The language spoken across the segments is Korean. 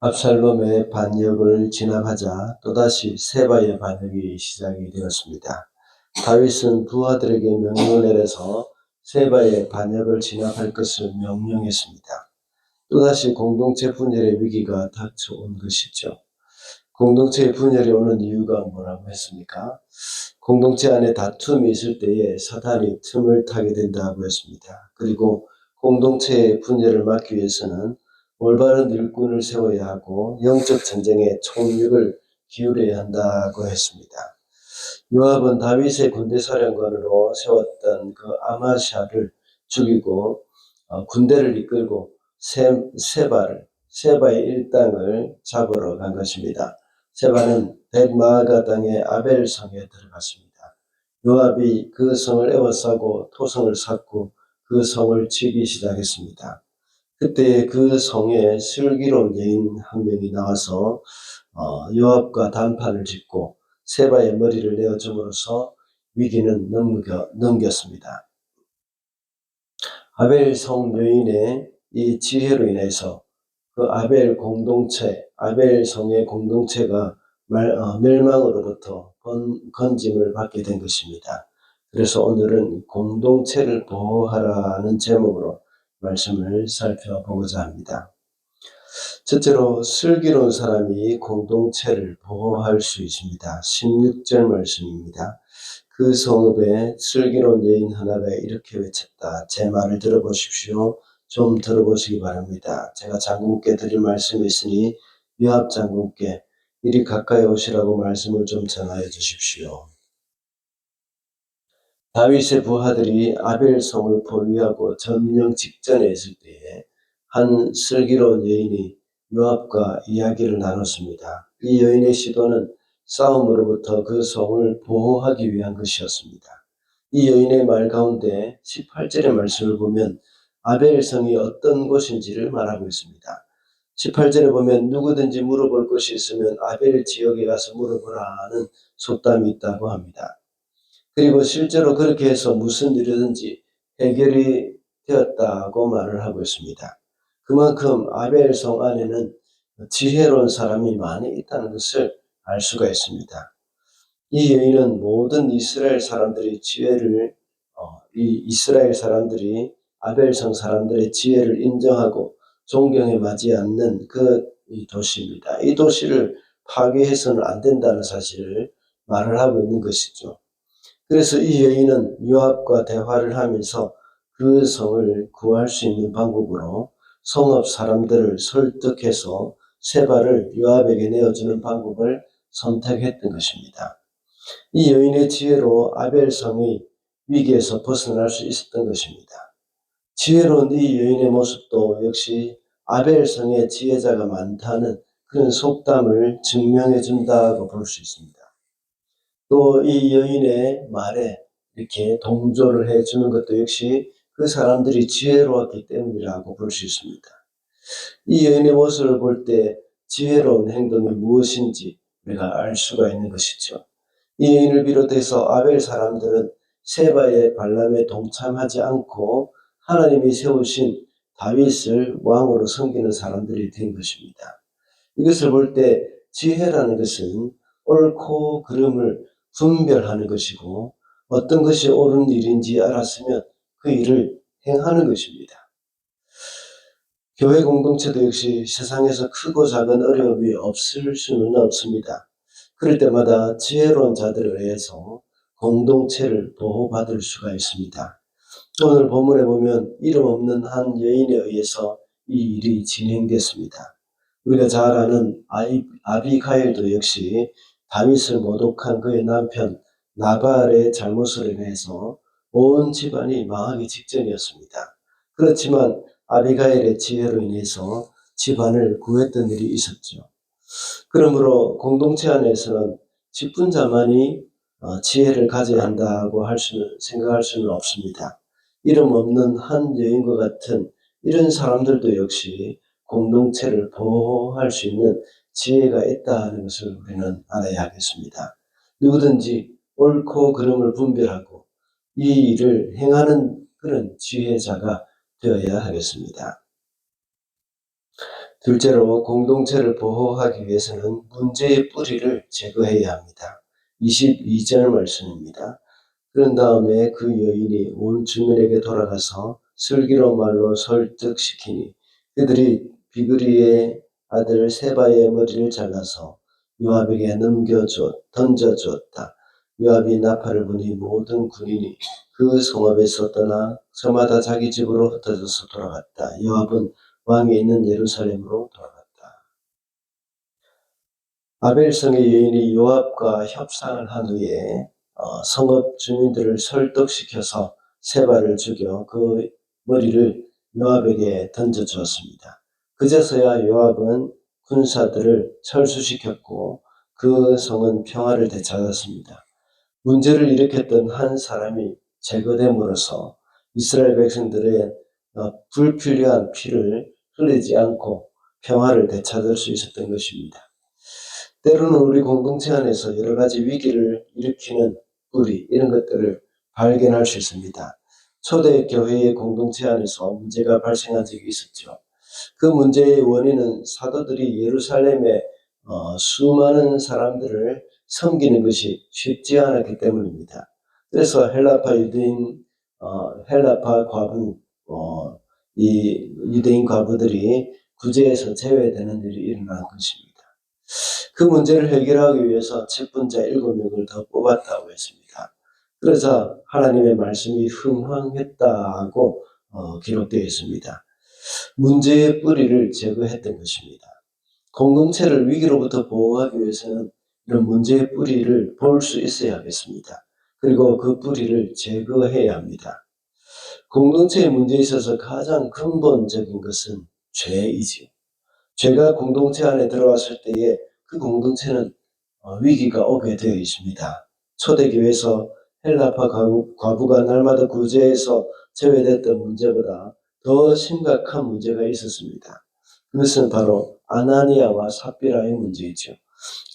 압살롬의 반역을 진압하자 또다시 세바의 반역이 시작이 되었습니다. 다윗은 부하들에게 명령을 내려서 세바의 반역을 진압할 것을 명령했습니다. 또다시 공동체 분열의 위기가 닥쳐온 것이죠. 공동체의 분열이 오는 이유가 뭐라고 했습니까? 공동체 안에 다툼이 있을 때에 사탄이 틈을 타게 된다고 했습니다. 그리고 공동체의 분열을 막기 위해서는 올바른 일꾼을 세워야 하고 영적 전쟁에 총력을 기울여야 한다고 했습니다. 요압은 다윗의 군대 사령관으로 세웠던 그 아마샤를 죽이고 군대를 이끌고 세바의 일당을 잡으러 간 것입니다. 세바는 백마아가 땅의 아벨성에 들어갔습니다. 요압이 그 성을 에워싸고 토성을 쌓고 그 성을 치기 시작했습니다. 그때 그 성에 슬기로운 여인 한 명이 나와서 요압과 단판을 짓고 세바의 머리를 내어줌으로써 위기는 넘겼습니다. 아벨 성 여인의 이 지혜로 인해서 그 아벨 성의 공동체가 멸망으로부터 건짐을 받게 된 것입니다. 그래서 오늘은 공동체를 보호하라는 제목으로 말씀을 살펴보고자 합니다. 첫째로 슬기로운 사람이 공동체를 보호할 수 있습니다. 16절 말씀입니다. 그 성읍에 슬기로운 여인 하나가 이렇게 외쳤다. 제 말을 들어보십시오. 좀 들어보시기 바랍니다. 제가 장군께 드릴 말씀이 있으니 요압 장군께 이리 가까이 오시라고 말씀을 좀 전하여 주십시오. 다윗의 부하들이 아벨성을 포위하고 점령 직전에 있을 때에 한 슬기로운 여인이 요압과 이야기를 나눴습니다. 이 여인의 시도는 싸움으로부터 그 성을 보호하기 위한 것이었습니다. 이 여인의 말 가운데 18절의 말씀을 보면 아벨성이 어떤 곳인지를 말하고 있습니다. 18절에 보면 누구든지 물어볼 것이 있으면 아벨 지역에 가서 물어보라는 속담이 있다고 합니다. 그리고 실제로 그렇게 해서 무슨 일이든지 해결이 되었다고 말을 하고 있습니다. 그만큼 아벨성 안에는 지혜로운 사람이 많이 있다는 것을 알 수가 있습니다. 이 여인은 모든 이스라엘 사람들이 이스라엘 사람들이 아벨성 사람들의 지혜를 인정하고 존경해 마지 않는 이 도시입니다. 이 도시를 파괴해서는 안 된다는 사실을 말을 하고 있는 것이죠. 그래서 이 여인은 요압과 대화를 하면서 그 성을 구할 수 있는 방법으로 성읍 사람들을 설득해서 세바를 요압에게 내어주는 방법을 선택했던 것입니다. 이 여인의 지혜로 아벨성이 위기에서 벗어날 수 있었던 것입니다. 지혜로운 이 여인의 모습도 역시 아벨성에 지혜자가 많다는 그런 속담을 증명해 준다고 볼 수 있습니다. 또 이 여인의 말에 이렇게 동조를 해주는 것도 역시 그 사람들이 지혜로웠기 때문이라고 볼 수 있습니다. 이 여인의 모습을 볼 때 지혜로운 행동이 무엇인지 우리가 알 수가 있는 것이죠. 이 여인을 비롯해서 아벨 사람들은 세바의 반란에 동참하지 않고 하나님이 세우신 다윗을 왕으로 섬기는 사람들이 된 것입니다. 이것을 볼 때 지혜라는 것은 옳고 그름을 분별하는 것이고 어떤 것이 옳은 일인지 알았으면 그 일을 행하는 것입니다. 교회 공동체도 역시 세상에서 크고 작은 어려움이 없을 수는 없습니다. 그럴 때마다 지혜로운 자들에 의해서 공동체를 보호받을 수가 있습니다. 오늘 본문에 보면 이름 없는 한 여인에 의해서 이 일이 진행됐습니다. 우리가 잘 아는 아비가일도 역시 다윗을 모독한 그의 남편 나발의 잘못으로 인해서 온 집안이 망하기 직전이었습니다. 그렇지만 아비가일의 지혜로 인해서 집안을 구했던 일이 있었죠. 그러므로 공동체 안에서는 직분자만이 지혜를 가져야 한다고 생각할 수는 없습니다. 이름 없는 한 여인과 같은 이런 사람들도 역시 공동체를 보호할 수 있는 지혜가 있다는 것을 우리는 알아야 하겠습니다. 누구든지 옳고 그름을 분별하고 이 일을 행하는 그런 지혜자가 되어야 하겠습니다. 둘째로 공동체를 보호하기 위해서는 문제의 뿌리를 제거해야 합니다. 22절 말씀입니다. 그런 다음에 그 여인이 온 주민에게 돌아가서 슬기로운 말로 설득시키니 그들이 비그리의 아들 세바의 머리를 잘라서 요압에게 던져주었다. 요압이 나팔을 부니 모든 군인이 그 성읍에서 떠나 저마다 자기 집으로 흩어져서 돌아갔다. 요압은 왕이 있는 예루살렘으로 돌아갔다. 아벨성의 여인이 요압과 협상을 한 후에 성읍 주민들을 설득시켜서 세바를 죽여 그 머리를 요압에게 던져주었습니다. 그제서야 요압은 군사들을 철수시켰고 그 성은 평화를 되찾았습니다. 문제를 일으켰던 한 사람이 제거됨으로써 이스라엘 백성들의 불필요한 피를 흘리지 않고 평화를 되찾을 수 있었던 것입니다. 때로는 우리 공동체 안에서 여러 가지 위기를 일으키는 뿌리 이런 것들을 발견할 수 있습니다. 초대 교회의 공동체 안에서 문제가 발생한 적이 있었죠. 그 문제의 원인은 사도들이 예루살렘에 수많은 사람들을 섬기는 것이 쉽지 않았기 때문입니다. 그래서 헬라파 유대인, 헬라파 과부, 이 유대인 과부들이 구제에서 제외되는 일이 일어난 것입니다. 그 문제를 해결하기 위해서 직분자 7명을 더 뽑았다고 했습니다. 그래서 하나님의 말씀이 흥황했다고 기록되어 있습니다. 문제의 뿌리를 제거했던 것입니다. 공동체를 위기로부터 보호하기 위해서는 이런 문제의 뿌리를 볼 수 있어야 하겠습니다. 그리고 그 뿌리를 제거해야 합니다. 공동체의 문제에 있어서 가장 근본적인 것은 죄이지요. 죄가 공동체 안에 들어왔을 때에 그 공동체는 위기가 오게 되어 있습니다. 초대교회에서 헬라파 과부가 날마다 구제해서 제외됐던 문제보다 더 심각한 문제가 있었습니다. 그것은 바로 아나니아와 삽비라의 문제이죠.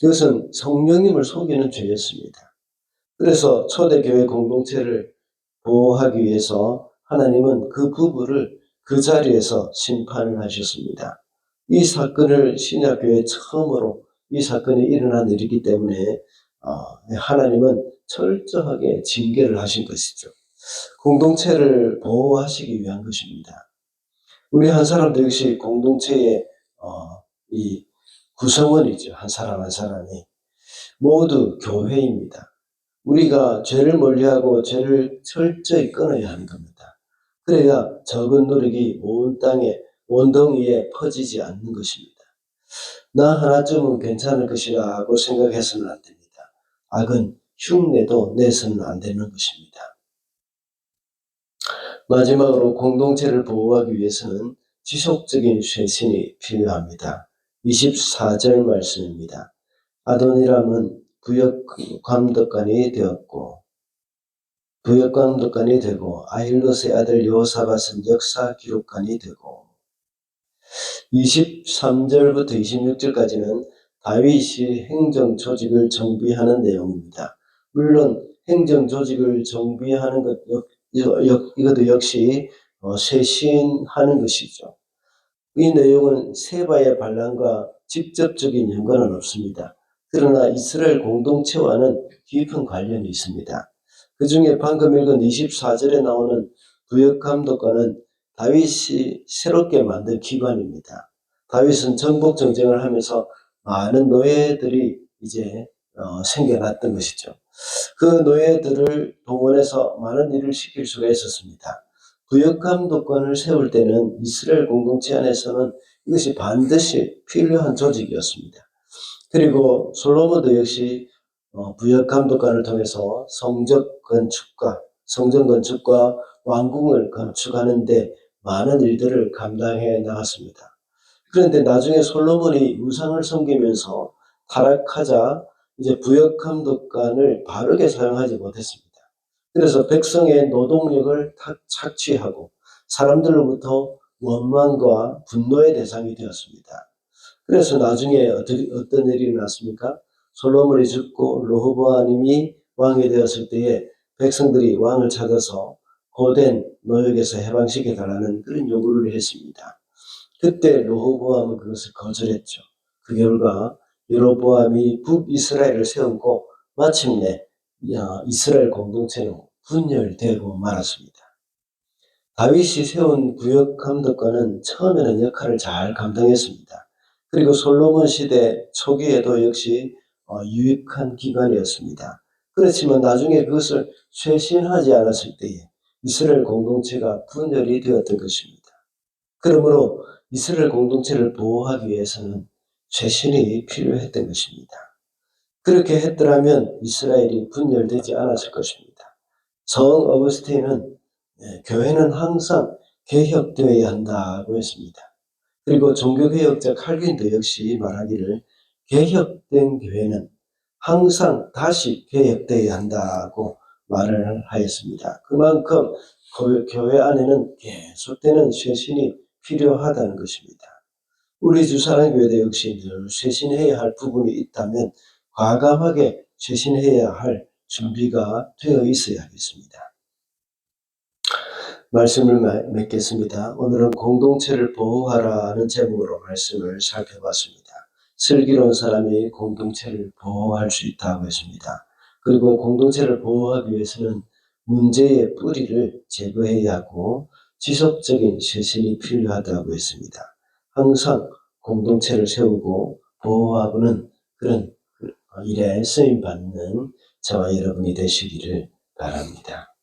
그것은 성령님을 속이는 죄였습니다. 그래서 초대교회 공동체를 보호하기 위해서 하나님은 그 부부를 그 자리에서 심판을 하셨습니다. 이 사건을 신약교회 처음으로 이 사건이 일어난 일이기 때문에 하나님은 철저하게 징계를 하신 것이죠. 공동체를 보호하시기 위한 것입니다. 우리 한 사람도 역시 공동체의 이 구성원이죠. 한 사람 한 사람이 모두 교회입니다. 우리가 죄를 멀리하고 죄를 철저히 끊어야 하는 겁니다. 그래야 적은 노력이 온 땅에 원덩이에 퍼지지 않는 것입니다. 나 하나쯤은 괜찮을 것이라고 생각해서는 안 됩니다. 악은 흉내도 내서는 안 되는 것입니다. 마지막으로 공동체를 보호하기 위해서는 지속적인 쇄신이 필요합니다. 24절 말씀입니다. 아도니람은 부역감독관이 되고 아힐롯의 아들 여호사밧은 역사 기록관이 되고 23절부터 26절까지는 다윗이 행정 조직을 정비하는 내용입니다. 물론 행정 조직을 정비하는 것 이것도 역시 쇄신하는 것이죠. 이 내용은 세바의 반란과 직접적인 연관은 없습니다. 그러나 이스라엘 공동체와는 깊은 관련이 있습니다. 그 중에 방금 읽은 24절에 나오는 부역감독관은 다윗이 새롭게 만든 기관입니다. 다윗은 정복 정쟁을 하면서 많은 노예들이 이제 생겨났던 것이죠. 그 노예들을 동원해서 많은 일을 시킬 수가 있었습니다. 부역감독관을 세울 때는 이스라엘 공동체 안에서는 이것이 반드시 필요한 조직이었습니다. 그리고 솔로몬도 역시 부역감독관을 통해서 성전 건축과 왕궁을 건축하는데 많은 일들을 감당해 나갔습니다. 그런데 나중에 솔로몬이 우상을 섬기면서 타락하자 이제 부역감독관을 바르게 사용하지 못했습니다. 그래서 백성의 노동력을 착취하고 사람들로부터 원망과 분노의 대상이 되었습니다. 그래서 나중에 어떤 일이 일어났습니까? 솔로몬이 죽고 르호보암이 왕이 되었을 때에 백성들이 왕을 찾아서 고된 노역에서 해방시켜달라는 그런 요구를 했습니다. 그때 르호보암은 그것을 거절했죠. 그 결과 여로보암이 북이스라엘을 세우고 마침내 이스라엘 공동체는 분열되고 말았습니다. 다윗이 세운 구역 감독관은 처음에는 역할을 잘 감당했습니다. 그리고 솔로몬 시대 초기에도 역시 유익한 기관이었습니다. 그렇지만 나중에 그것을 쇄신하지 않았을 때에 이스라엘 공동체가 분열이 되었던 것입니다. 그러므로 이스라엘 공동체를 보호하기 위해서는 쇄신이 필요했던 것입니다. 그렇게 했더라면 이스라엘이 분열되지 않았을 것입니다. 성 어거스틴은 교회는 항상 개혁되어야 한다고 했습니다. 그리고 종교개혁자 칼빈도 역시 말하기를 개혁된 교회는 항상 다시 개혁되어야 한다고 말을 하였습니다. 그만큼 교회 안에는 계속되는 쇄신이 필요하다는 것입니다. 우리 주사랑교회도 역시 늘 쇄신해야 할 부분이 있다면 과감하게 쇄신해야 할 준비가 되어 있어야 하겠습니다. 말씀을 맺겠습니다. 오늘은 공동체를 보호하라는 제목으로 말씀을 살펴봤습니다. 슬기로운 사람이 공동체를 보호할 수 있다고 했습니다. 그리고 공동체를 보호하기 위해서는 문제의 뿌리를 제거해야 하고 지속적인 쇄신이 필요하다고 했습니다. 항상 공동체를 세우고 보호하고는 그런 일에 쓰임받는 저와 여러분이 되시기를 바랍니다.